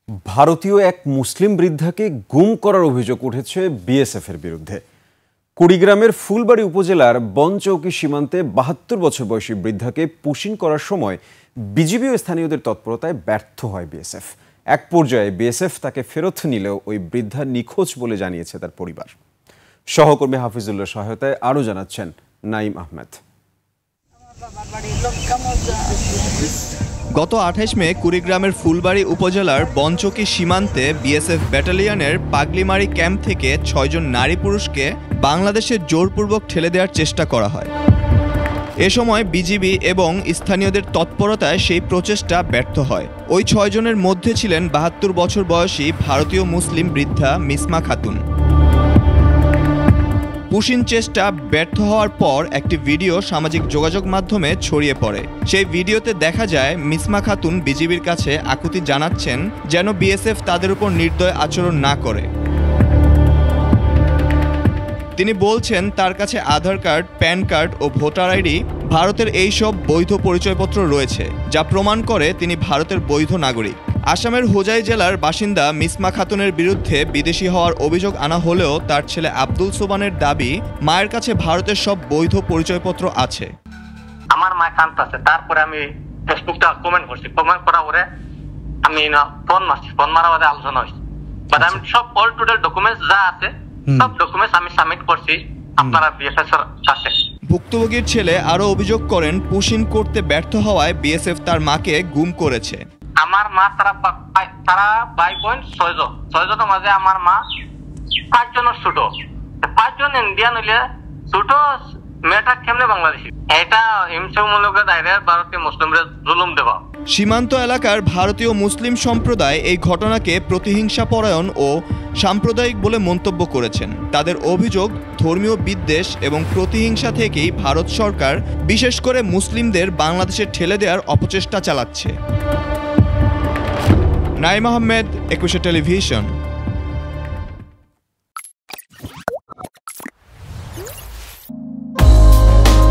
ভারতীয় এক মুসলিম বৃদ্ধাকে গুম করার অভিযোগ উঠেছে বিএসএফের বিরুদ্ধে। কুড়িগ্রামের ফুলবাড়ী উপজেলার বনচৌকি সীমান্তে ৭২ বছর বয়সী বৃদ্ধাকে পুশিং করার সময় বিজিবি ও স্থানীয়দের তৎপরতায় ব্যর্থ হয় বিএসএফ। এক পর্যায়ে বিএসএফ তাকে ফেরত নিলেও ওই বৃদ্ধা নিখোঁজ বলে জানিয়েছে তার পরিবার। সহকর্মী হাফিজুল্লাহর সহায়তায় আরও জানাচ্ছেন নাঈম আহমেদ। গত ২৮ মে কুড়িগ্রামের ফুলবাড়ী উপজেলার বনচৌকি সীমান্তে বিএসএফ ব্যাটালিয়নের পাগলিমারি ক্যাম্প থেকে ৬ জন নারী পুরুষকে বাংলাদেশে জোরপূর্বক ঠেলে দেওয়ার চেষ্টা করা হয়। এ সময় বিজিবি এবং স্থানীয়দের তৎপরতায় সেই প্রচেষ্টা ব্যর্থ হয়। ওই ৬ জনের মধ্যে ছিলেন ৭২ বছর বয়সী ভারতীয় মুসলিম বৃদ্ধা মিসমা খাতুন। পুশিং চেষ্টা ব্যর্থ হওয়ার পর একটি ভিডিও সামাজিক যোগাযোগ মাধ্যমে ছড়িয়ে পড়ে। সেই ভিডিওতে দেখা যায় মিসমা খাতুন বিজিবির কাছে আকুতি জানাচ্ছেন যেন বিএসএফ তাদের উপর নির্দয় আচরণ না করে। তিনি বলছেন তার কাছে আধার কার্ড, প্যান কার্ড ও ভোটার আইডি, ভারতের এই সব বৈধ পরিচয়পত্র রয়েছে, যা প্রমাণ করে তিনি ভারতের বৈধ নাগরিক। আসামের হোজাই জেলার বাসিন্দা মিসমা খাতুনের বিরুদ্ধে বিদেশি হওয়ার অভিযোগ আনা হলেও তার ছেলে আব্দুল সোবানের দাবি মায়ের কাছে ভারতের সব বৈধ পরিচয়পত্র আছে। আমার মা কাঁদতেছে, তারপরে আমি ফেসবুকটা কমেন্ট করছি, কমেন্ট করার পরে আমি ফোন মারছি, ফোন মারা বাদে আলোচনা হয়েছে। বাট আমি সব অল টোটাল ডকুমেন্টস যা আছে সব ডকুমেন্টস আমি সাবমিট করছি আপনারা বিএসএফ এর কাছে। ভুক্তভোগীর ছেলে আরো অভিযোগ করেন পুশিং করতে ব্যর্থ হওয়ায় বিএসএফ তার মাকে গুম করেছে। আমার মা তারা ৬ জন, ৬ জনের মাঝে আমার মা ৫ জনের ছোট, ৫ জন ইন্ডিয়ান হইলে ছোট মেয়েটা কেমনে বাংলাদেশি। এটা হিংসামূলক দায়রে ভারতীয় মুসলিমদের জুলুম দেওয়া। সীমান্ত এলাকার ভারতীয় মুসলিম সম্প্রদায় এই ঘটনাকে প্রতিহিংসাপরায়ণ ও সাম্প্রদায়িক বলে মন্তব্য করেছেন। তাদের অভিযোগ, ধর্মীয় বিদ্বেষ এবং প্রতিহিংসা থেকেই ভারত সরকার বিশেষ করে মুসলিমদের বাংলাদেশে ঠেলে দেওয়ার অপচেষ্টা চালাচ্ছে। নাঈম আহমেদ, ২১ টেলিভিশন।